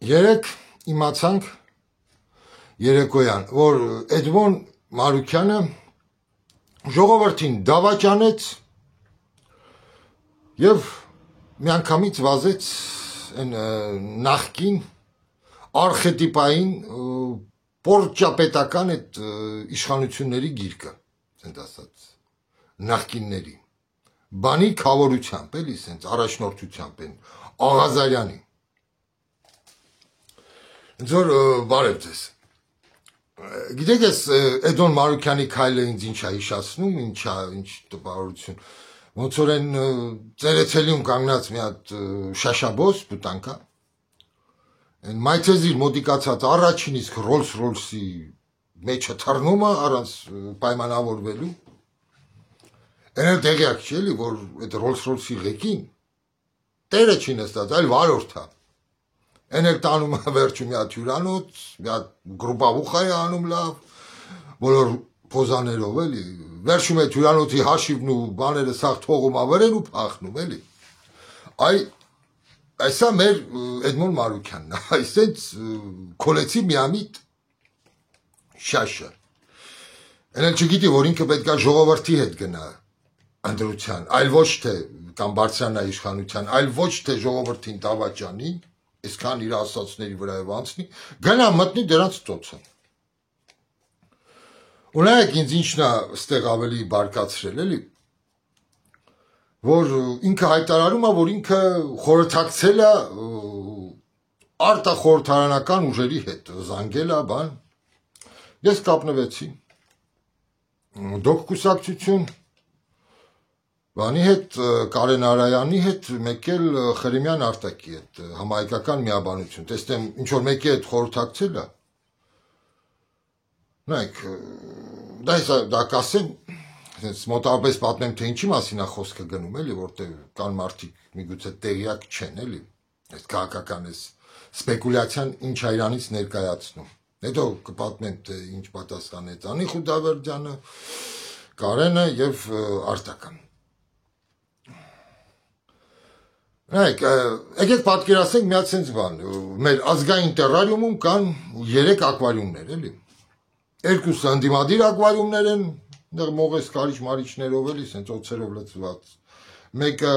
Երեք իմացանք երեկոյան, որ Էդմոն Մարուքյանը ժողովրդին դավաճանեց եւ միանգամից վազեց այն նախկին արխետիպային պորճապետական այդ իշխանությունների գիրկը, ասենք ասած, նախկինների բանի քավորությամբ, էլի, ասենց առաջնորդությամբ են Աղազարյանի Ձոր բարև ձեզ։ Գիտեք ես Էդոն Մարուքյանի քայլը ինձ ինչ է հիշացնում, ինչ տպավորություն։ Ոնց որ են ծերեցելիում կանգնած մի հատ շաշաբոս բուտանկա։ Այն մայթեզիր մոդիկացած առաջին իսկ Rolls-Royce-ի մեջը թռնում է առանց պայմանավորվելու։ Այն էլ տեղյակ չի էլի, որ այդ Rolls-Royce-ի ղեկին տերը չի նստած, այլ վարորդ է։ Այն էլ տանում է վերջում մի հատ հյուրանոց, մի հատ գրուպավուխա է անում լավ, բոլոր փոզաներով էլի, վերջում այդ հյուրանոցի հաշիվն ու բաները սաղ թողում ավերեն ու փախնում էլի։ Այսա մեր Էդմոն Մարուքյանն է, այսենց քոլեցի միամիտ շաշը։ Այն էլ չգիտի, որ ինքը պետք է ժողովրդի հետ գնա ընտրության, այլ ոչ թե կամ բարձրանա իշխանության, այլ ոչ թե ժողովրդին դավաճանի, այսքան իր ասածների վրայով անցնի, գնա մտնի դրանց ծոցը։ Ու նայեք ինձ ինչն է ստեղ ավելի բարկացրել, էլի, որ ինքը հայտարարում է, որ ինքը խորհրդակցել է արտախորհրդարանական ուժերի հետ, զանգել է, բան։ Ես կապնվեցի։ Դոք կուսակցություն բանի հետ, Կարեն Արայանի հետ, մեկ էլ Խրիմյան Արտակի հետ, համահայկական միաբանություն, տեսնեմ ինչ որ մեկի հետ խորհրդակցել է։ Նայեք, դա կասեմ, մոտավորապես պատմեմ, թե ինչի մասին է խոսքը գնում, էլի, որտեղ կան մարդիկ միգուցե տեղյակ չեն, էլի, այս քաղաքական այս սպեկուլյացիան ինչ է իրանից ներկայացնում։ Հետո կպատմեմ, թե ինչ պատասխանեց Անի Խուդավերդյանը, Կարենը եւ Արտակը։ Նայեք, եկեք պատկերացնենք մի հատ սենց բան, մեր ազգային տերարիումում կան 3 ակվարիումներ, էլի։ Երկուսը ընդդիմադիր ակվարիումներ են, դեռ մողես կարիչ մարիչներով էլի, սենց օծերով լցված։ Մեկը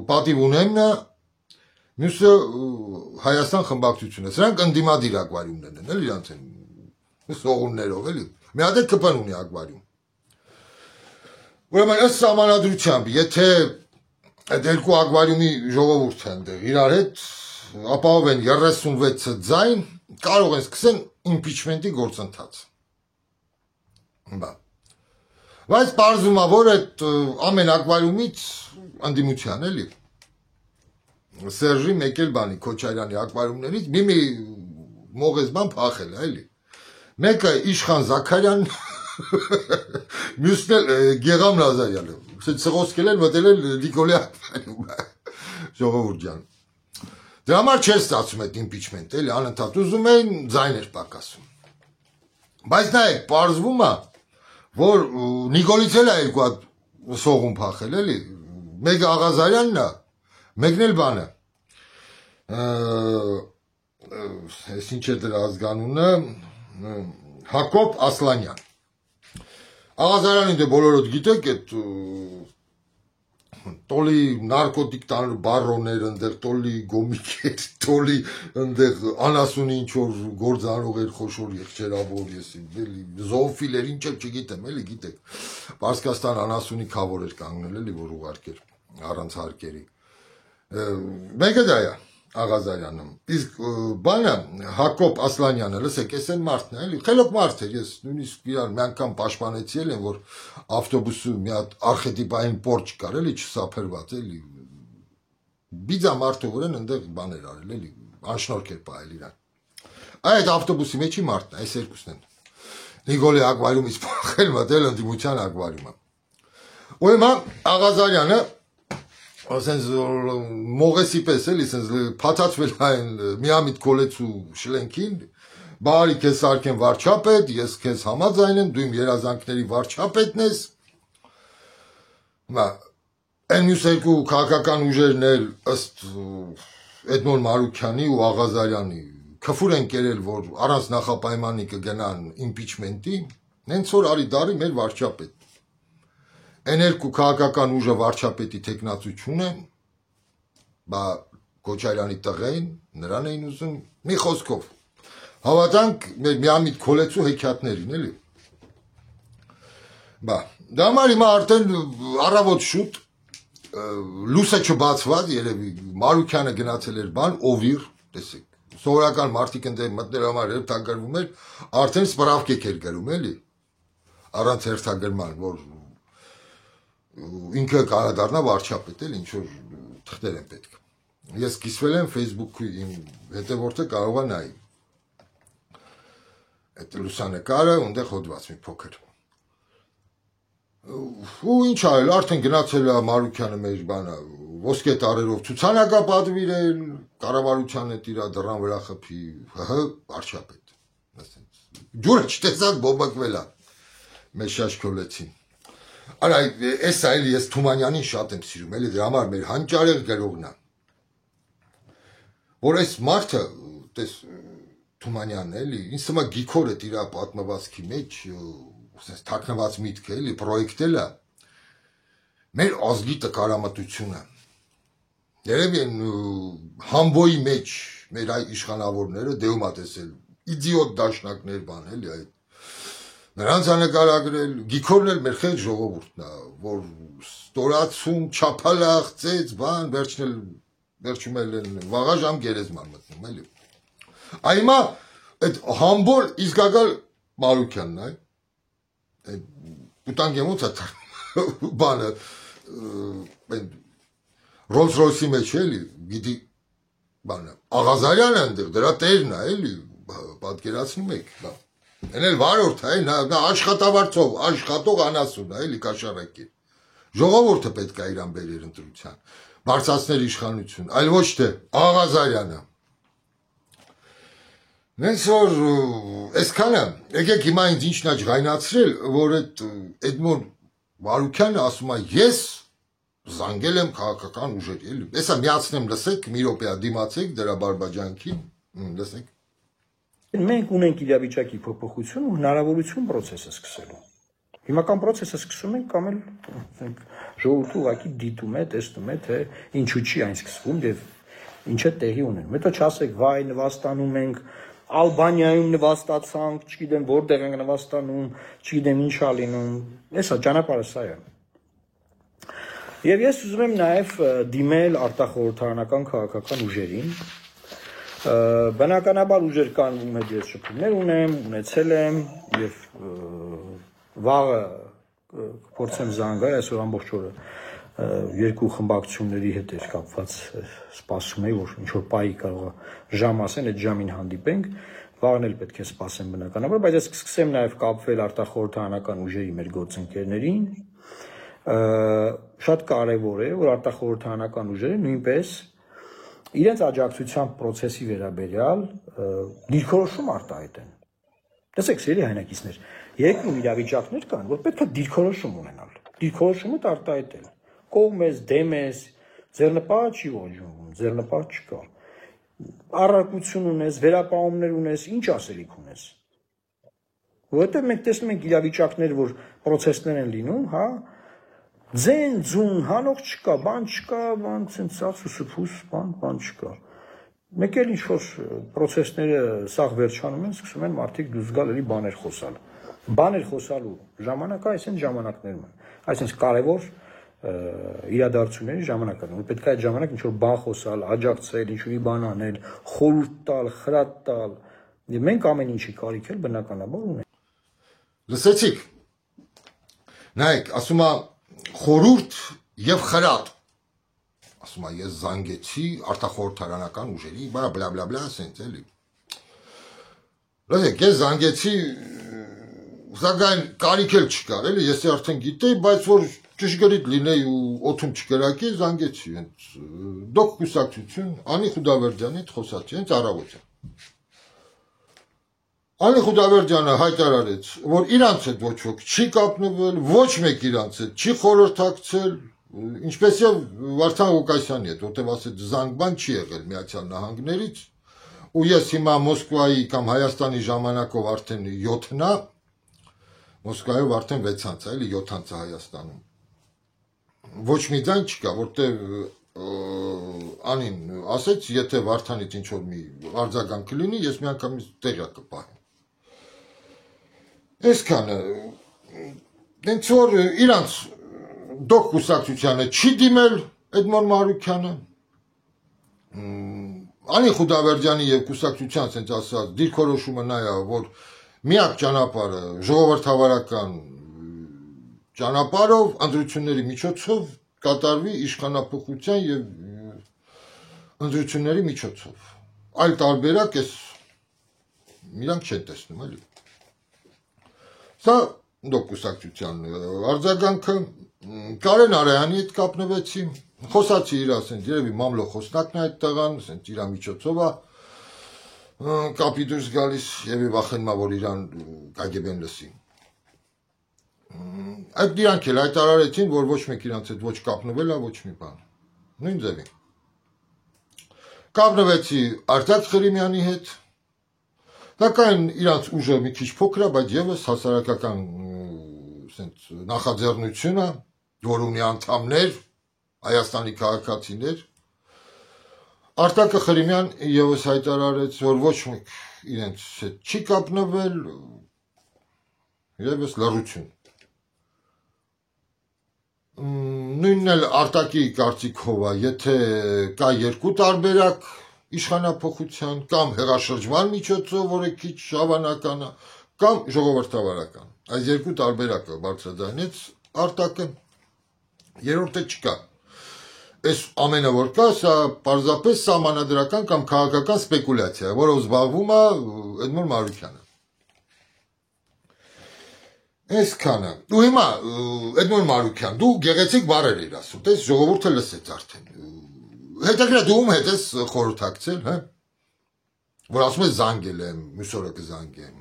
պատիվ ունենն է, մյուսը Հայաստան խմբակցությունը։ Սրանք ընդդիմադիր ակվարիումներն են, էլի, իրանց են սողուններով, էլի։ Մի հատ էլ կպն ունի ակվարիում։ Ուրեմն ըստ սահմանադրությամբ, եթե այդ երկու ակվարիումի ժողովուրդը այնտեղ իրար հետ ապահովեն 36 ձայն, կարող են սկսեն իմպիչմենտի գործընթաց։ Բայց պարզվում է, որ այդ ամեն ակվարիումից ընդդիմության, էլի, Սերժի մեկ էլ բանի, Քոչարյանի ակվարիումներից մի մողես բան փախել է, էլի։ Մեկը Իշխան Զաքարյանն, մյուսն էլ Գեգամ Նազարյանը։ Սղոսկել են մտել են Նիկոլի ակվարիում, ժողովուրդ ջան։ Դրա համար չէր ստացում այդ իմպիչմենտ, էլի, անընդհատ ուզում էին ձայներ պակասում։ Բայց նայեք, պարզվում է, որ Նիկոլից էլ է երկու հատ սողուն փախել, էլի, մեկը Աղազարյանն է, մեկն էլ բանը, ես ինչ է դրա ազգանունը, Հակոբ Ասլանյան։ Աղազարյանին դե բոլորդ գիտեք, այդ տոլի նարկոտիկ բարոներ, ընդեղ տոլի գոմիկեր, տոլի ընդեղ անասունի ինչ-որ գործանող էր խոշոր եղջերավոր, զոոֆիլ էր, ինչ էլ չգիտեմ, էլի գիտեք, Պարսկաստան անասունի քավոր էր կանգնել, էլի, որ ուղարկեր, առանց հարկերի, մեկը դա է, Աղազարյանը, իսկ բանը, Հակոբ Ասլանյանը, լսեք, ես են մարդն է, էլի, խելոք մարդ էր, ես նույնիսկ իրան մի անգամ պաշտպանեցի էլ են, որ ավտոբուսում մի հատ արխետիպային պորճ կար, էլի, չսափրված, էլի, բիձա մարդու վրան ընդեղ բաներ արել, էլի, անշնորհք էր պահել իրան։ Այդ ավտոբուսի մեջի մարդն է, այս երկուսն են, Նիկոլի ակվարիումից փախել, մտել ընդդիմության ակվարիումը։ Ուրեմն Աղազարյանը ասենց մողեսի պես էլի, ասենց փաթաթվել այն միամիտ քոլեցու շլենքին, բարի քեզ սարքեն վարչապետ, ես քեզ համաձայն եմ, դու իմ երազանքների վարչապետն ես։ Այն մյուս երկու քաղաքական ուժերն էլ ըստ Էդմոն Մարուքյանի ու Աղազարյանի քֆուր են կերել, որ առանց նախապայմանի կգնան իմպիչմենտի, նենց որ արի դարի մեր վարչապետ։ Այն երկու քաղաքական ուժը վարչապետի տեխնացություն է, բա Քոչարյանի տղեն, նրան էին ուզում, մի խոսքով։ Հավատանք մեր միամիտ քոլեցու հեքիաթներին, էլի։ Բա, դա համար հիմա արդեն առավոտ շուտ լուսը չբացված, երևի Մարուքյանը գնացել էր բան, օվիր, տեսեք, սովորական մարդիկ ընդեղ մտնել համար հերթագրվում էր, արդեն սպրավկեք էր գրում, էլի, առանց հերթագրման, որ ինքը կարադառնա վարչապետ, էլ ինչ որ թղթեր են պետք։ Ես կիսվել եմ Facebook-ի իմ հետևորդը կարող է նայի։ Այդ լուսանկարը ունդեղ հոդված մի փոքր։ Ու ինչ արել, արդեն գնացել է Մարուքյանը մեր բանը, ոսկե տարերով ցուցանակապատվիրել, կառավարության հետ իր դռան վրա խփի, վարչապետ։ Ջուրը չտեսած բոմբակվել է։ Մեր շաշքոլեցին։ Արա, էսա էլի ես Թումանյանին շատ եմ սիրում, էլի դրա համար մեր հանճարեղ գրողն է։ Որ այս մարդը, տես Թումանյանն էլի, ինձ թվում է գիքորը իր պատմվածքի մեջ, թաքնված միտքը էլի, պրոյեկտել է մեր ազգի տկարամտությունը։ Երևի են համբոյի մեջ մեր այ իշխանավորները դեում ա տեսել, իդիոտ դաշնակներ բան էլի այդ։ Նրանց է նկարագրել, գիքորն էլ մեր խելք ժողովուրդն է, որ ստորացում, չափալախ, ծեծ, բան, վերջում էլ վաղա ժամ գերեզման մտնում, էլի։ Այմա այդ համբոր իսկական Մարուքյանն է, ուտանգեմոց է բանը, Rolls-Royce-ի մեջ էլի, գիտի բանը, Աղազարյանը ընդեղ, դրա տերն է, էլի, պատկերացնում եք, են էլ վարորդ է, նա աշխատավարձով, աշխատող անասուն է, էլի կաշարակի, ժողովորդը պետք է իրան բերեր ընտրության, բարձացներ իշխանություն, այլ ոչ թե Աղազարյանը։ Նենց որ այսքանը, եկեք հիմա ինձ ինչն է ջղայնացրել, որ այդ Էդմոն Մարուքյանը ասում է, ես զանգել եմ քաղաքական ուժերի, էլի, եսա միացնեմ, լսեք, մի րոպե դիմացեք դրա բարբաջանքին, լսեք։ Մենք ունենք իրավիճակի փոփոխություն ու հնարավորություն process-ը սկսելու։ Հիմական process-ը սկսում ենք կամ էլ ժողովուրդը ուղղակի դիտում է, տեսնում է, թե ինչու չի այն սկսվում եւ ինչ է տեղի ունենում։ Հետո չասեք, վայ, նվաստանում ենք, Ալբանիայում նվաստացանք, չգիտեմ որտեղ ենք նվաստանում, չգիտեմ ինչ ա լինում։ Էսա ճանապարհը սա է։ Եվ ես ուզում եմ նաև դիմել արտախորհրդարանական քաղաքական ուժերին։ Բնականաբար ուժեր կան, ում հետ ես շփումներ ունեմ, ունեցել եմ եւ վաղը կփորձեմ զանգել, այսօր ամբողջ օրը երկու խմբակցությունների հետ էր կապված, սպասում էի, որ ինչ որ պահի կարող է ժամ ասեն, այդ ժամին հանդիպենք, վաղն էլ պետք է սպասեմ բնականաբար, բայց ես կսկսեմ նաև կապվել արտախորհրդարանական ուժերի մեր գործընկերներին, շատ կարևոր է, որ արտախորհրդարանական ուժերը նույնպես իրենց աջակցության process-ի վերաբերյալ դիրքորոշում արտահայտեն։ Տեսեք, սիրելի հայրենակիցներ, երկու իրավիճակներ կան, որ պետք է դիրքորոշում ունենալ, դիրքորոշումը արտահայտել, կողմ ես, դեմ ես, ձեռնպահ չի ոչնչում, ձեռնպահ չկա, առարկություն ունես, վերապահումներ ունես, ինչ ասելիք ունես, որովհետև մենք տեսնում ենք իրավիճակներ, որ process-ներ են լինում, հա, ձեն, ձուն, հանող չկա, բան չկա, բան ցնցած ու սփուս, բան չկա։ Մեկ էլ ինչ-որ process-ները սաղ վերջանում են, սկսում են մարդիկ դուրս գալ էլի բաներ խոսալ։ Բաներ խոսալու ժամանակը այս են ժամանակներում են։ Այսինքն կարևոր իրադարձությունների ժամանակը, որ պետք է այդ ժամանակ ինչ-որ բան խոսալ, աջակցել, ինչ-որ բան անել, խորհուրդ տալ, խրատ տալ։ Եվ մենք ամեն ինչի կարիք էլ բնականաբար ունենք։ Լսեցիք։ Նայեք, ասում է խորհուրդ եւ խրատ։ Ասում է ես զանգեցի արտախորհրդարանական ուժերի, բլա ասենց էլի։ Լսեք, ես զանգեցի, սակայն կարիք էլ չկար, էլի, ես արդեն գիտեի, բայց որ ճշգրիտ լինեի ու օդում չկրակեի, զանգեցի, հենց դոկ կուսակցություն, Անի Խուդավերդյանի հետ խոսացի, հենց առավոտյան։ Անի Խուդավերդյանը հայտարարեց, որ իրանց հետ ոչ ոք չի կապնվել, ոչ մեկ իրանց հետ չի խորհրդակցել, ինչպես եւ Վարդան Ղուկասյանի հետ, որտեղ ասեց զանգման չի եղել Միացյալ Նահանգներից, ու ես հիմա Մոսկվայի կամ Հայաստանի ժամանակով արդեն 7-ն է, Մոսկվայով արդեն 6-ից է, էլի 7-ից է Հայաստանում։ Ոչ մի ձայն չկա, որտեղ Անին ասեց, եթե Վարդանից ինչ որ մի արձագանք լինի, ես միանգամից տեղյակ կպահեմ։ Այսքանը, դենց որ իրանց դոկ կուսակցությանը չի դիմել Էդմոն Մանուկյանը, Անի Խուդավերդյանի եւ կուսակցության ասենց ասած դիրքորոշումը նա է, որ միակ ճանապարհը ժողովրդավարական ճանապարհով ընտրությունների միջոցով կատարվի իշխանապողության եւ ընտրությունների միջոցով։ Այլ տարբերակ էս իրանք չեն տեսնում, էլի։ Սա դոկ կուսակցության արձագանքը Կարեն Արայանի հետ կապնվեցի, խոսացի իր ասենց երևի մամլո խոսնակն է այդ տղան, ասենց իր միջոցով է կապի դուրս գալիս եւ վախենում է որ իրան կագեբեն լսի։ Այդ իրանք էլ հայտարարեցին, որ ոչ մեկ իրանց հետ ոչ կապնվել է, ոչ մի բան։ Նույն ձևի։ Կապնվեցի Արտակ Ղրիմյանի հետ։ Սակայն իրանց ուժը մի քիչ փոքր է, բայց եւս հասարակական ասենց նախաձեռնությունը, որ ունի անդամներ, Հայաստանի քաղաքացիներ, Արտակը Ղրիմյան եւս հայտարարեց, որ ոչ մեկ իրենց հետ չի կապնվել, եւս լռություն։ Նույնն էլ Արտակի կարծիքով է, եթե կա երկու տարբերակ իշխանապողության կամ հեղաշրջման միջոցով, որը քիչ հավանական է, կամ ժողովրդավարական։ Այս երկու տարբերակը բարձրաձայնեց Արտակը, երրորդը չկա։ Այս ամենը որ կա, սա պարզապես սահմանադրական կամ քաղաքական սպեկուլյացիա, որով զբաղվում է Էդմոն Մանուկյանը։ Այսքանը։ Ու հիմա Էդմոն Մանուկյան, դու գեղեցիկ բառեր ես ասում, տես ժողովուրդը լսեց արդեն։ Հետաքրքիր դու ում հետ ես խորհրդակցել, հա։ Որ ասում ես զանգել եմ, մյուս օրը կզանգեմ։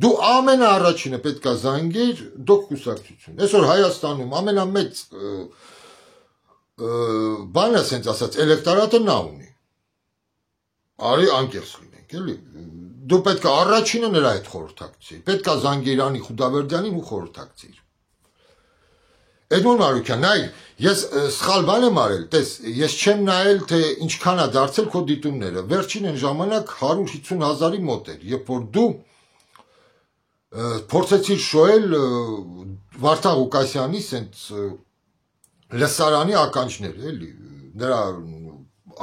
Դու ամենաառաջինը պետք է զանգեր դոկ կուսակցություն։ Այսօր Հայաստանում ամենամեծ բանը ասենց ասած էլեկտորատը նա ունի։ Արի անկեղծ լինենք, էլի։ Դու պետք է առաջինը նրա հետ խորհրդակցիր։ Պետք է զանգեր Անի Խուդավերդյանին ու խորհրդակցիր։ Էդմոն Մանուկյան, նայ, ես սխալ բան եմ արել, տես, ես չեմ նայել, թե ինչքան է դարձել քո դիտումները։ Վերջին այն ժամանակ 150,000-ի մոտ էր, երբ որ դու փորձեցիր շոյել Վարդան Ղուկասյանի սենց լսարանի ականջներ, էլի, նրա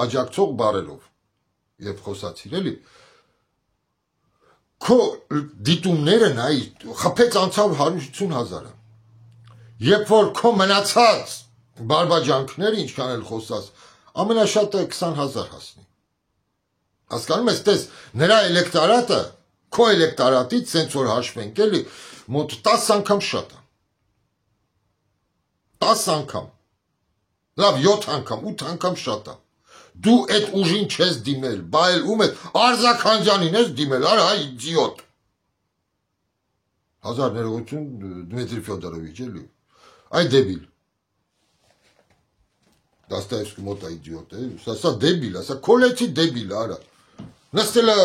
աջակցող բառերով, երբ խոսացիր, էլի։ Քո դիտումները նայ, խփեց անցավ 150,000-ը։ Երբ որ քո մնացած բարբաջանքները ինչքան էլ խոսած, ամենաշատը 20,000 հասնի։ Հասկանում ես, տես, նրա էլեկտորատը, քո էլեկտորատից սենց որ հաշվենք, էլի, մոտ 10 անգամ շատ է։ 10 անգամ։ Լավ 7 անգամ, 8 անգամ շատ է։ Դու այդ ուժին չես դիմել, բա էլ ում ես, Արզակ Խանջյանին ես դիմել, արա հայ իդիոտ։ Հազար ներողություն Դմիտրի Ֆյոդորովիչ, էլի։ Այ դեբիլ։ Դաստայևսկի մոտ է իդիոտ, սա դեբիլ է, սա քոլեցի դեբիլ, արա։ Նստել է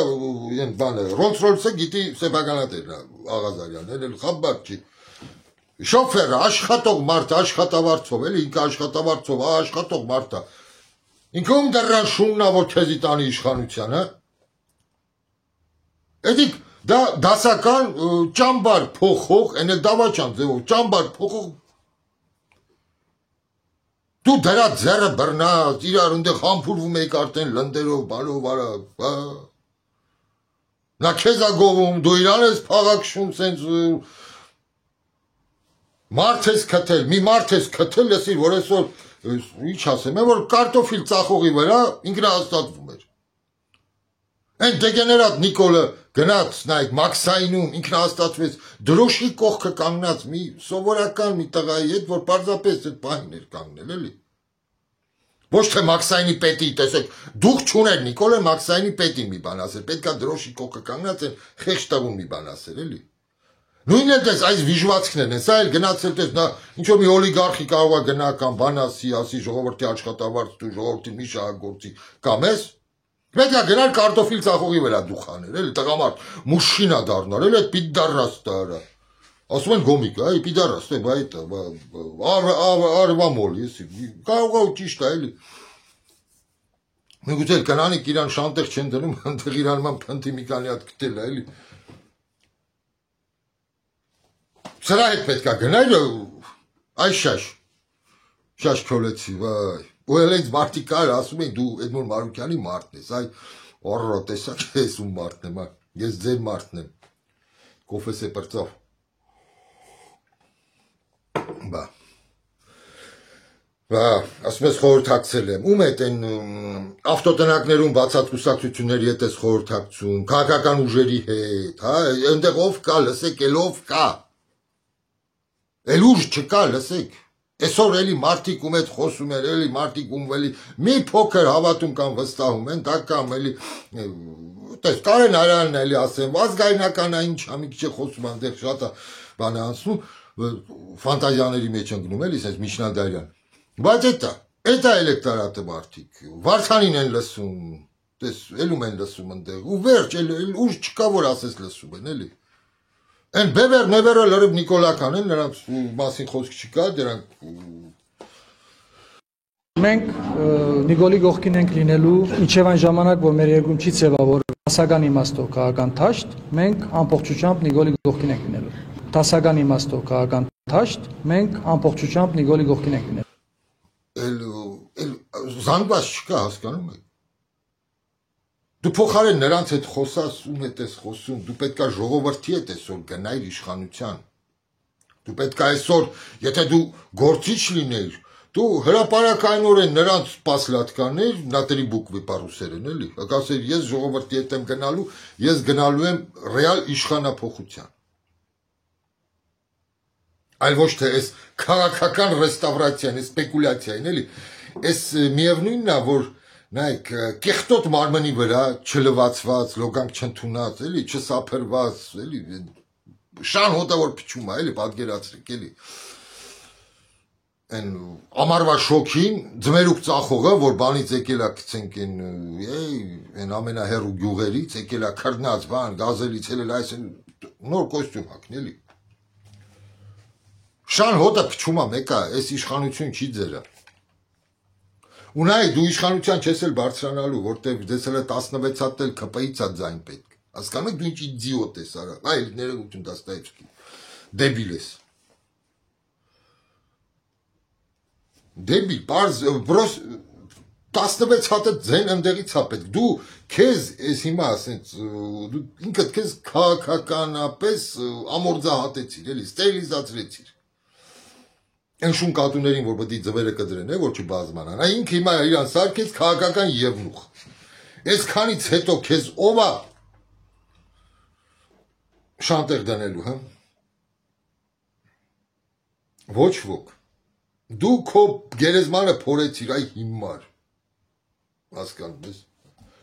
են բանը, Rolls-Royce-ը գիտի սեփականատերն է, Աղազարյան, էլ խաբար չի։ Շոֆերը, աշխատող մարդ, աշխատավարձով, էլի ինքը աշխատավարձով, աշխատող մարդ է։ Ինքը ում դեռան շուննա, որ քեզի տանի իշխանության, հա։ Էդիկ դա դասական ճամբար փոխող, այն էլ դավաճան ձևով, ճամբար փոխող դու դրա ձեռը բռնած, իրար ընդեղ համբուրվում եք արդեն լնդերով, բանով, արա, նա քեզ է գովում, դու իրան ես փաղաքշում, սենց մարդ ես քթել, մի մարդ ես քթել, լսիր, որ այսօր, ինչ ասեմ, որ կարտոֆիլ ծախողի վրա ինքնահաստատվում էր։ Այն դեգեներատ Նիկոլը գնաց, նայք, Մաքսայինում ինքնահաստատվեց, դրոշի կողքը կանգնած մի սովորական մի տղայի հետ, որ պարզապես այդ պահին էր կանգնել, էլի։ Ոչ թե Մաքսայինի պետի, տեսեք, դուք չուներ Նիկոլը Մաքսայինի պետին մի բան ասել, պետք է դրոշի կողքը կանգնած են, խեղճ տղուն մի բան ասել, էլի։ Նույնն էլ այս վիժվածքներն են, սա էլ գնացել դες նա ինչ որ մի օլիգարխի կարող է գնա կամ բան ասի ժողովրդի աշխատավարձ դու ժողովրդի մի շահագործի կամ էս պետք է գնալ կարտոֆիլ ծախողի վրա դուխաներ, էլի տղամարդ մուշինա դառնալ, էլի այդ պիդարաստը արա։ Ասում են գոմիկ, այ պիդարաստ է, բայ արվա մոլ, էսի կարող է ճիշտ է, էլի։ Միգուցե կանանիկ իրան շանտեղ չեն դնում, այնտեղ իրան ման փնթի մի քանի հատ գտել է, էլի։ Սրա հետ պետք է գնալ այս շաշ քոլեցի, վայ։ Ու էլ ինձ մարդիկ կար ասում են դու Էդմոն Մարուկյանի մարդն ես, այ օռո տեսակ ես ում մարդն եմ, ես ձեր մարդն եմ։ Կոֆեսե պրծավ։ Բա, ասում ես խորհրդակցել եմ, ում հետ են ավտոտնակներում բացած կուսակցությունների հետ ես խորհրդակցում, քաղաքական ուժերի հետ, հա, այնտեղ ով կա, լսեք, էլ ով կա։ Էլ ուժ չկա, լսեք։ Այսօր էլի մարդիկ ում հետ խոսում են, էլի մարդիկ ում էլի մի փոքր հավատում կամ վստահում են, դա կամ էլի տես Կարեն Արյանն էլի ասեմ, ազգայնական այն ինչ մի քիչ խոսում այնտեղ շատ բան է ասում, ֆանտազիաների մեջ ընկնում էլի, ասես Միջնադարյան։ Բայց էտա էլեկտորատը մարդիկ, Վարդանին են լսում, տես էլում են լսում այնտեղ, ու վերջ էլ ուժ չկա որ ասես լսում են, էլի։ Են բևեր նևերը լրիվ նիկոլական են, նրանց մասին խոսք չկա, դրանք Մենք Նիկոլի գողքին ենք լինելու, ինչև այն ժամանակ, որ մեր երկրում չի ձևավորվել դասական իմաստով քաղաքական թաշտ, մենք ամբողջությամբ Նիկոլի գողքին ենք լինելու։ Դասական իմաստով քաղաքական թաշտ, մենք ամբողջությամբ Նիկոլի գողքին ենք լինելու։ Զանգված չկա, հասկանում եք։ Դու փոխարեն նրանց հետ խոսած ում հետ ես խոսում, դու պետքա ժողովրդի հետ այսօր գնայր իշխանության։ Դու պետքա այսօր, եթե դու գործիչ լինեիր, դու հրապարակայնորեն նրանց սպասլատկաներ, նատերի բուկվի պարուսերեն, էլի։ Ասեր ես ժողովրդի հետ եմ գնալու, ես գնալու եմ ռեալ իշխանափոխության։ Այլ ոչ թե այս քաղաքական ռեստավրացիան, այս սպեկուլյացիան, էլի։ Այս միևնույնն է, որ նայեք, կեղտոտ մարմնի վրա չլվացված, լոգանք չընդունած, էլի, չսափրված, էլի, շան հոտը որ փչում է, էլի, պատկերացրեք, էլի։ Այն ամառվա շոքին ձմերուկ ծախողը, որ բանից եկել է գցենք այն ամենահեռու գյուղերից, եկել է քրնած բան, գազելից էլ այս նոր կոստյում հագն, էլի։ Շան հոտը փչում է մեկը, այս իշխանություն չի ձերը։ Ու նայ դու իշխանության չես էլ բարձրանալու, որտեղ դες էլ 16 հատ էլ ԿՊ-ից է ձայն պետք։ Հասկանում եք դու ինչ իդիոտ ես արա։ Այ ներողություն Դաստայևսկի։ Դեբիլ ես։ Դեբիլ, պարզ, բրոս 16 հատը ձեն ընդեղից է պետք։ Դու քեզ ես հիմա ասենց դու ինքդ քեզ քաղաքականապես ամորձահատեցիր, էլի, ստերիլիզացրեցիր։ Այն շուն կատուներին, որ պետք է ձվերը կդրեն, որ չբազմանան։ Այ ինքը հիմա իրան սարքեց քաղաքական ևնուխ։ Այսքանից հետո քեզ ով է շանտեղ դնելու, հա։ Ոչ ոք։ Դու քո գերեզմանը փորեցիր, այ հիմար։ Հասկանում ես։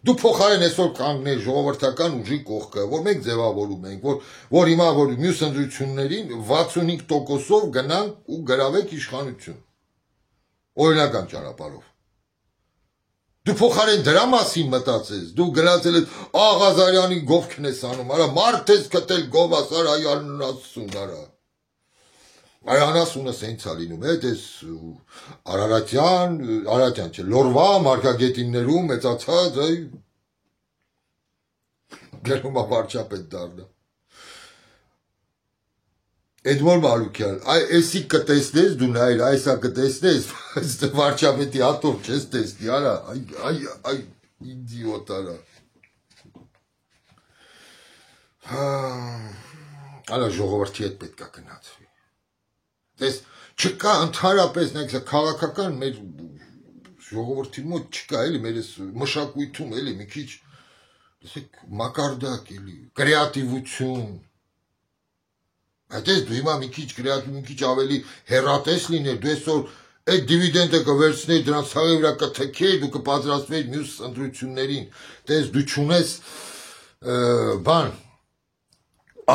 Դու փոխարեն այսօր կանգներ ժողովրդական ուժի կողքը, որ մենք ձևավորում ենք, որ հիմա որ մյուս ընտրություններին 65%-ով գնանք ու գրավենք իշխանություն։ Օրինական ճանապարհով։ Դու փոխարեն դրա մասին մտածես, դու գնացել ես Աղազարյանի գովքն ես անում, արա մարդ ես գտել գովաս, արա անասուն, արա։ Այ անասունը սենց է լինում, էս Արարատյան չէ, Լորվա մարգագետիններում մեծացած, այ գերում է վարչապետ դառնա։ Էդմոն Մարուկյան, այ էսի կտեսնես դու նայր, այսա կտեսնես, բայց վարչապետի հատով չես տեսնի, արա, այ իդիոտ արա։ Արա ժողովրդի հետ պետք է գնացվի։ Դες չկա ընդհանրապես նայեք քաղաքական մեր ժողովրդի մոտ չկա էլի մեր մշակույթում էլի մի քիչ լսեք մակարդակ էլի կրեատիվություն այդպես դու հիմա մի քիչ կրեատիվ մի քիչ ավելի հեռատես լիներ դու այսօր այդ դիվիդենդը կվերցնեի դրանց ցավի վրա կթքեի դու կպատրաստվեիր մյուս ընտրություններին դες դու չունես բան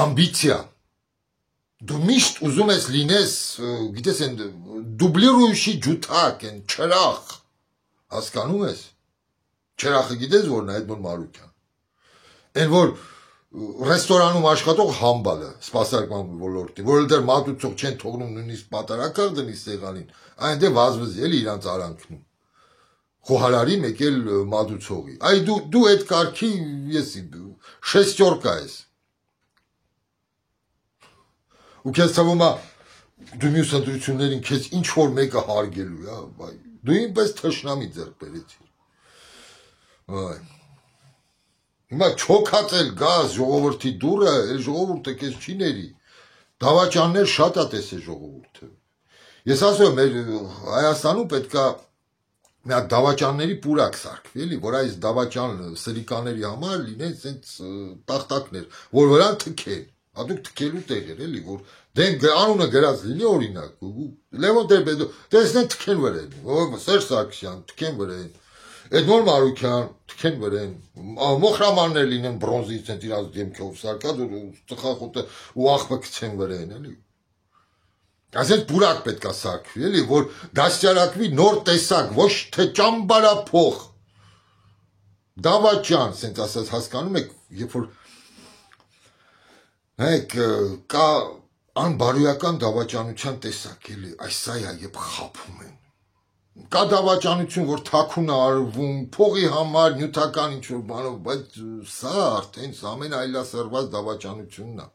ամբիցիա Դու միշտ ուզում ես լինես, գիտես են դուբլիրուющий ջութակ են, չրախ, հասկանում ես, չրախը գիտես որն է Էդմոն Մարուկյան, են որ ռեստորանում աշխատող համբալը, սպասարկման ոլորտի, որ դեռ մատուցող չեն թողնում նույնիսկ պատարակար դնի սեղանին, այն դե վազվզի էլի իրանց արանքնում, խոհարարի մեկ էլ մատուցողի, այ դու այդ կարգի եսի շեստյորկա ես, ու քեզ թվում է դու մյուս ընտրություններին քեզ ինչ որ մեկը հարգելու է, դու ինպես թշնամի ձեռք բերեցիր։ Այ հիմա չոքածել գազ ժողովրդի դուրը, այլ ժողովուրդը քեզ չի ների։ Դավաճաններ շատ է տեսել ժողովուրդը։ Ես ասում եմ, մեր Հայաստանում պետքա մի հատ դավաճանների պուրակ սարքվի, էլի, որ այս դավաճան սրիկաների համար լինեն sense տախտակներ, որ վրան թքեն։ Ադուք թքելու տեղեր էլի, որ դեն անունը գրած լինի օրինակ, Լևոն Տեր-Պետրոսյան, տեսնեն թքեն վրեն, Սերժ Սարգսյան, թքեն վրեն, Էդմոն Մարուկյան, թքեն վրեն, մոխրամաններ լինեն բրոնզից են իրաց դեմքով սարկած, ծխախոտը ու աղբը գցեն վրեն, էլի։ Այսինքն պուրակ պետք է սարքվի, էլի, որ դաստիարակվի նոր տեսակ, ոչ թե ճամբարափող, դավաճան, ասենց ասած հասկանում եք, երբ որ Հայք կա անբարոյական դավաճանության տեսակ էլի, այս սա է երբ խափում են։ Կա դավաճանություն, որ թաքուն է արվում, փողի համար, նյութական ինչ-որ բանով, բայց սա արդեն ամեն այլասերված դավաճանությունն է։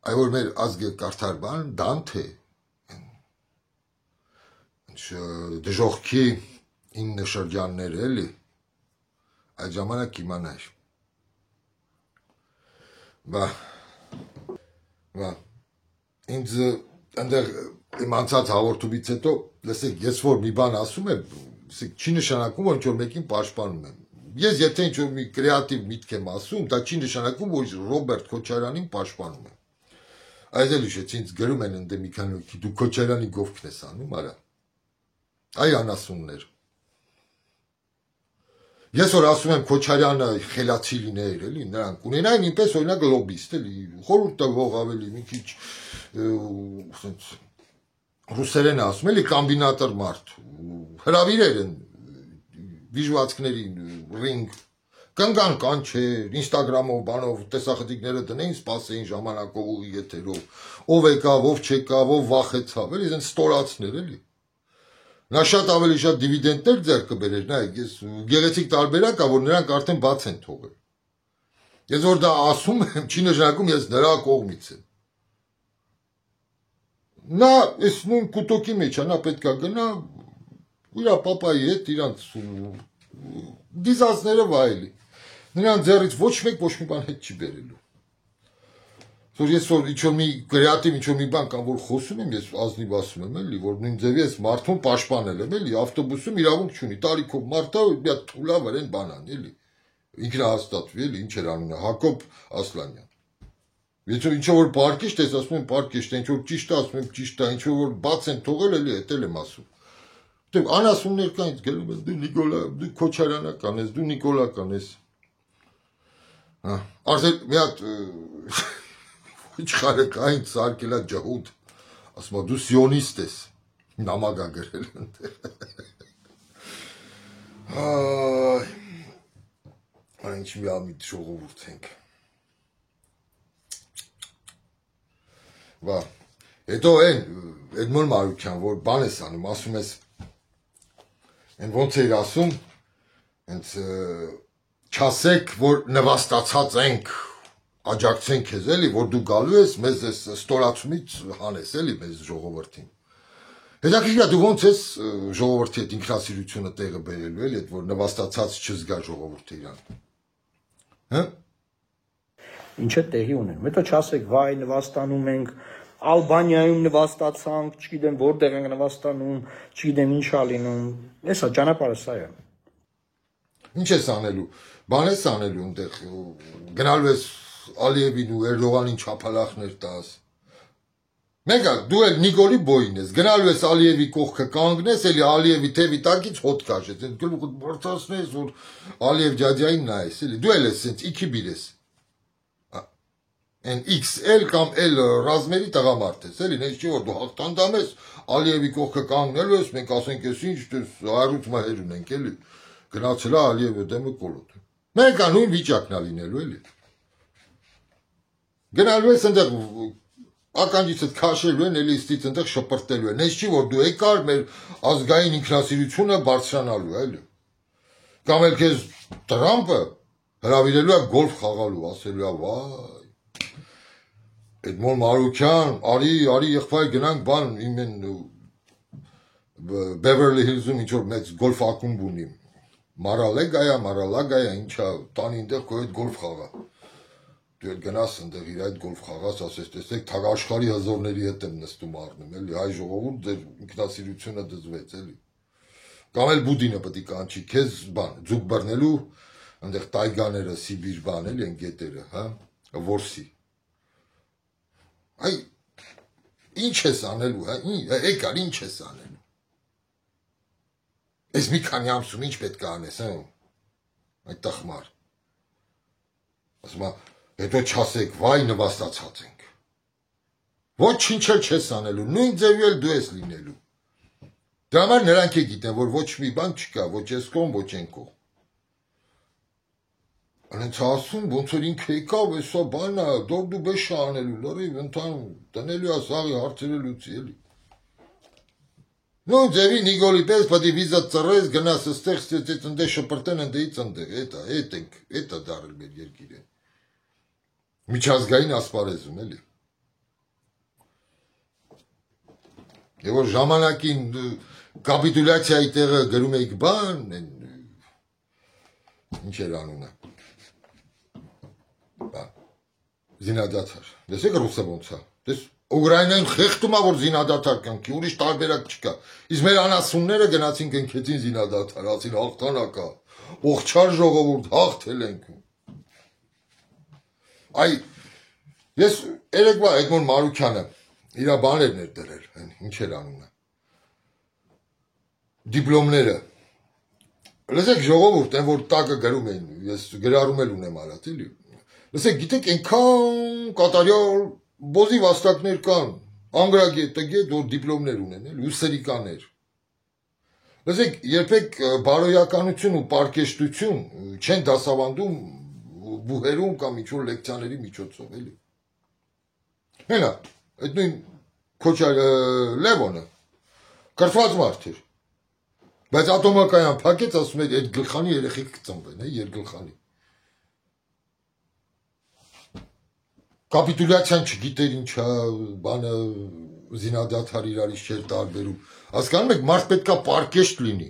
Այ որ մեր ազգը կարդար բան, Դանթե, դժողքի 9 շրջաններ էլի, այդ ժամանակ իմանար։ Բա, ինձ ընդեղ իմ անցած հաղորդումից հետո, լսեք, ես որ մի բան ասում եմ, չի նշանակում, որ ինչ-որ մեկին պաշտպանում եմ։ Ես եթե ինչ-որ մի կրեատիվ միտք եմ ասում, դա չի նշանակում, որ Ռոբերտ Քոչարյանին պաշտպանում եմ։ Այդ էլ հիշեց, ինձ գրում են ընդե մի քանի հոգի, դու Քոչարյանի գովքն ես անում, արա։ Այ անասուններ։ Ես որ ասում եմ Քոչարյանը խելացի լիներ, էլի, նրանք ունենային ինպես օրինակ լոբիստ, էլի, խորհուրդ տվող ավելի մի քիչ ռուսերեն ասում, էլի կոմբինատոր մարդ, հրավիրեր են վիժուածքներին, ռինգ, կնգան կանչեր, ինստագրամով, բանով, տեսախտիկները դնեին, սպասեին ժամանակով ուղի եթերով, ով եկավ, ով չեկավ, ով վախեցավ, էլի, զեն ստորացներ, էլի։ Նա շատ ավելի շատ դիվիդենտներ ձեռք կբերեր, նայեք, ես գեղեցիկ տարբերակ է, որ նրանք արդեն բաց են թողել։ Ես որ դա ասում եմ, չի նշանակում ես նրա կողմից եմ։ Նա այս նույն կուտոկի մեջ է, նա պետք է գնա իր պապայի հետ իրանց դիզասները վայելի։ Նրանց ձեռից ոչ մեկ ոչ մի բան հետ չի բերելու։ Որ ես որ ինչ-որ մի կրեատիվ ինչ-որ մի բան կամ որ խոսում եմ, ես ազնիվ ասում եմ, էլի, որ նույն ձևի ես մարդուն պաշտպանել եմ, էլի, ավտոբուսում իրավունք չունի, տարիքով մարդա մի հատ թուլա վրեն բանան, էլի։ Ինքնահաստատվի, էլի, ինչ էր անունը, Հակոբ Ասլանյան։ Եթե ինչ-որ որ պարկիշտ ես ասում եմ պարկիշտ, ինչ որ ճիշտ է ասում եմ ճիշտ է, ինչ որ բաց են թողել, էլի, էտել եմ ասում։ Դե անասուններ կան, ինձ գելում են, դու Նիկոլա, դու Քոչարյանական ես, դու Նիկոլական ես։ Հա, արդեն մի հատ Իչխարեկային սարկելա ջահուդ, ասում դու սիոնիստ ես, նամագա գրել ընդեղ։ Ինչ մի ամիտ ժողովուրդ ենք։ Բա, հետո են, Էդմոն Մարուկյան, որ բան ես անում, ասում ես, են ոնց էիր ասում, հենց չասեք, որ նվաստացած ենք, աջակցենք ես, էլի, որ դու գալու ես, մեզ ես ստորացումից հանես, էլի, մեզ ժողովրդին։ Հետաքրքիր է, դու ոնց ես ժողովրդի հետ ինքնասիրությունը տեղը բերելու, էլի, որ նվաստացած չզգա ժողովուրդը իրան։ Հա? Ինչ է տեղի ունենում։ Հետո չասեք, վայ, նվաստանում ենք, Ալբանիայում նվաստացանք, չգիտեմ որտեղ ենք նվաստանում, չգիտեմ ինչ ա լինում։ Էսա ճանապարհը սա է։ Ինչ ես անելու։ Բան ես անելու այնտեղ գնալու ես Ալիևին ու Էրդողանին չափալախներ տաս։ Մեկը դու էլ Նիկոլի բոյին ես, գնալու ես Ալիևի կողքը կանգնես, էլի Ալիևի թևի տակից հոտ քաշես, այդ գլուխդ բարձրացնես, որ Ալիև ջաջային նայես, էլի դու էլ ես սենց իքի բիր ես։ Են XL կամ L ռազմերի տղամարդ ես, էլի, նես չի որ դու հաղթանդամ ես, Ալիևի կողքը կանգնելու ես, մենք ասենք ես ինչ, հարուց մահեր ունենք, էլի, գնացել է Ալիևը դեմը կոլոտ։ Մենք նույն վիճակն է լինելու, էլի։ Գնալու ես ընդեղ ականջիցդ քաշելու են, էլի ստից ընդեղ շպրտելու են, նես չի որ դու եկար մեր ազգային ինքնասիրությունը բարձրանալու, էլի։ Կամ էլ քեզ Տրամպը հրավիրելու է գոլֆ խաղալու, ասելու է, վայ Էդմոն Մարուքյան, արի եղբայր գնանք բան իմ են Beverly Hills-ում ինչ-որ մեծ գոլֆ ակումբ ունի, Մարալագայա, ինչա, տանի ինտեղ քո հետ գոլֆ խաղա, դու էլ գնաս ընդեղ իր այդ գոլֆ խաղաս, ասես տեսեք, թագ աշխարհի հզորների հետ եմ նստում առնում, էլի, հայ ժողովուրդ ձեր ինքնասիրությունը դզվեց, էլի, կամ էլ Բուդինը պետք է կանչի, քեզ բան, ձուկ բռնելու, ընդեղ տայգաները, Սիբիր բան, էլի, են գետերը, հա, որսի Այ, ինչ ես անելու, եկար, ինչ ես անելու, ես մի քանի ամսում ինչ պետք է անես, այդ տխմար, ասում է, հետո չասեք, վայ նվաստացած ենք, ոչ ինչ էլ չես անելու, նույն ձևի էլ դու ես լինելու, դրա համար նրանք է գիտեն, որ ոչ մի բան չկա, ոչ ես կողմ, ոչ են կողմ, Անենց ասում, ոնց որ ինքը եկավ, էսա բանա, դորդու բեշա անելու, լրիվ ընդանում, տնելու է սաղի հարցերելուց, էլի։ Նույն ձևի Նիկոլի պես պետք է վիզա ծռես, գնաս ստեղ, ստեղ ընդեղ շպրտեն, ընդեղից ընդեղ, էդ է դարել մեր երկիրը։ Միջազգային ասպարեզում, էլի։ Եվ որ ժամանակին կապիտուլյացիայի տեղը գրում էիք բան, ինչ էր անունը։ Զինադադար, դեսեք ռուսը ոնց է, դես Ուկրաինային խեղդում է, որ զինադադար կանքի, ուրիշ տարբերակ չկա, իսկ մեր անասունները գնացին կնքեցին զինադադար, ասին հաղթանակ է, ողջար ժողովուրդ, հաղթել ենք։ Այ, ես երեկվա Էդմոն Մարուքյանը իր բաներն էր դրել, ինչ էր անունը, դիպլոմները, լսեք ժողովուրդ, են որ տակը գրում էին, ես գրարում էլ ունեմ արած, էլի, լսեք, գիտեք, ենքան կատարյալ բոզի վաստակներ կան, անգրագետ, տգետ, որ դիպլոմներ ունեն, ուսերիկաներ, լսեք, երբեք բարոյականություն ու պարկեշտություն չեն դասավանդում բուհերում կամ ինչ-որ լեկցիաների միջոցով, էլի, հենա, այդ նույն քոչար Լևոնը, կրթված մարդ էր, բայց ատոմակայան փակեց, ասում էր, այդ գլխանի երեխեք կծնվեն, երկգլխանի։ Կապիտուլյացիան չգիտեր ինչա, բանը զինադադար իրարից չէր տարբերում։ Հասկանում եք, մարդ պետքա պարկեշտ լինի։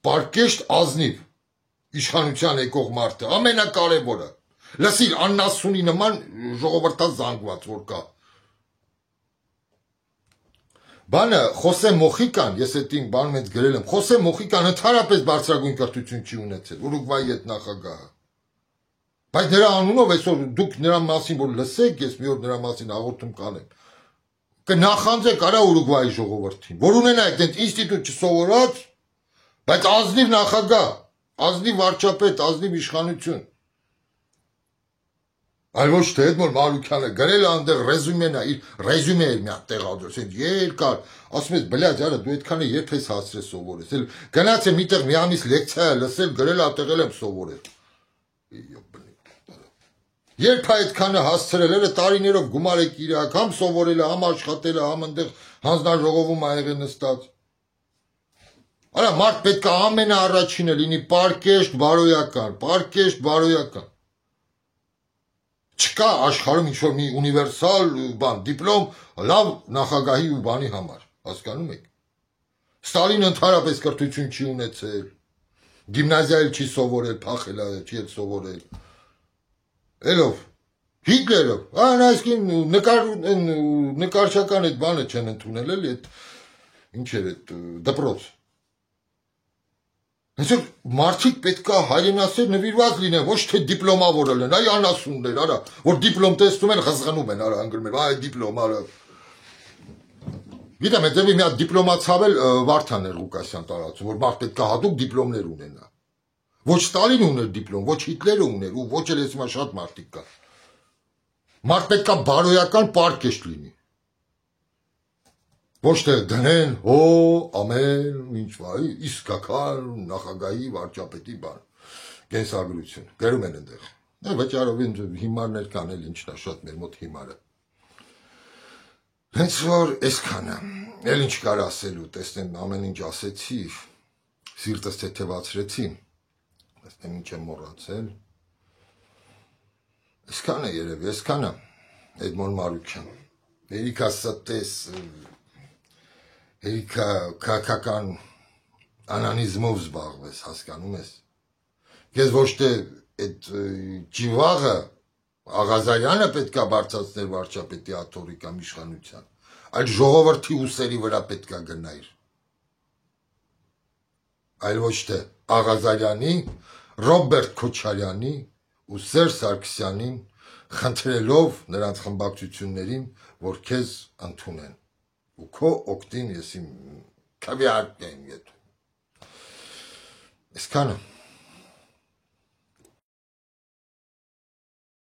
Պարկեշտ ազնիվ, իշխանության եկող մարդը, ամենակարևորը։ Լսիր, աննասունի նման ժողովրդա զանգված որ կա։ Բանը Խոսե Մոխիկան, ես այդ ինձ բանում հետ գրել եմ, Խոսե Մոխիկան ընդհանրապես բարձրագույն կրթություն չի ունեցել, Ուրուգվայի հետ նախագահը։ Բայց նրա անունով այսօր դուք նրա մասին որ լսեք, ես մի օր նրա մասին հաղորդում կանեմ, կնախանձեք արա Ուրուգվայի ժողովրդին, որ ունենա այդ ինստիտուտ չսովորած, բայց ազնիվ նախագահ, ազնիվ վարչապետ, ազնիվ իշխանություն։ Այլ ոչ թե Էդմոն Մարուքյանը գրել է այնտեղ ռեզումեն է, իր ռեզումե էր մի հատ տեղադրել, երկար, ասում ես, բլյադ, արա դու այդքանը երբ ես հասցրել սովորես, գնաց եմ միտեղ մի ամիս լեկցիա լսել, գրել ատեղել եմ սովորել։ Երբ այդքանը հասցրել, էլը տարիներով գումար եք իրակ, համ սովորել է, համ աշխատել է, համ այնտեղ հանձնաժողովում ա եղել նստած։ Արա մարդ պետք է ամենաառաջինը լինի պարկեշտ բարոյական։ Չկա աշխարհում ինչ-որ մի ունիվերսալ բան, դիպլոմ լավ նախագահի ու բանի համար, հասկանում եք։ Ստալինը ընդհանրապես կրթություն չի ունեցել, գիմնազիայել չի սովորել, փախել է, չի էլ սովորել։ Էլով, Հիտլերով, այսքին նկարչական այդ բանը չեն ընդունել, էլի այդ ինչ էր այդ դպրոց։ Այսօր մարդիկ պետքա հայրենասեր նվիրված լինեն, ոչ թե դիպլոմավոր լինեն, այ անասուններ, արա, որ դիպլոմ տեսնում են, խզղանում են, արա, անգրում են, այ դիպլոմ, արա։ Գիտեմ, այդ ձևի մի հատ դիպլոմացավ էլ Վարդան էր Ղուկասյան տարածում, որ մարդ պետքա հատուկ դիպլոմներ ունենա։ Ոչ Ստալինը ուներ դիպլոմ, ոչ Հիտլերը ուներ, ու ոչ էլ ես հիմա շատ մարդիկ կա։ Մարդ պետք է բարոյական պարկեշտ լինի։ Ոչ թե դնեն, ամեն ինչ վայ, իսկական նախագահի վարչապետի բան, կենսագրություն, գրում են այնտեղ։ Վճարովին հիմարներ կան էլ ինչն է շատ մեր մոտ հիմարը։ Հենց որ այսքանը, էլ ինչ կար ասելու, տեսնեմ ամեն ինչ ասեցի, սիրտս թեթևացրեցի, տեսնեմ ինչ եմ մոռացել։ Այսքանը երևի, այսքանը Էդմոն Մարուկյան։ Երիքա ստես, երիքա քաղաքական անանիզմով զբաղվես, հասկանում ես։ Ես ոչ թե այդ ջիվաղը Աղազարյանը պետք է բարձրացներ վարչապետի աթոռի կամ իշխանության, այլ ժողովրդի ուսերի վրա պետք է գնայր։ Այլ ոչ թե Աղազարյանի, Ռոբերտ Քոչարյանի ու Սերժ Սարգսյանին խնդրելով նրանց խմբակցություններին, որ քեզ ընդունեն։ Ու քո օգտին ես իմ քվեարկեմ ետ։ Այսքանը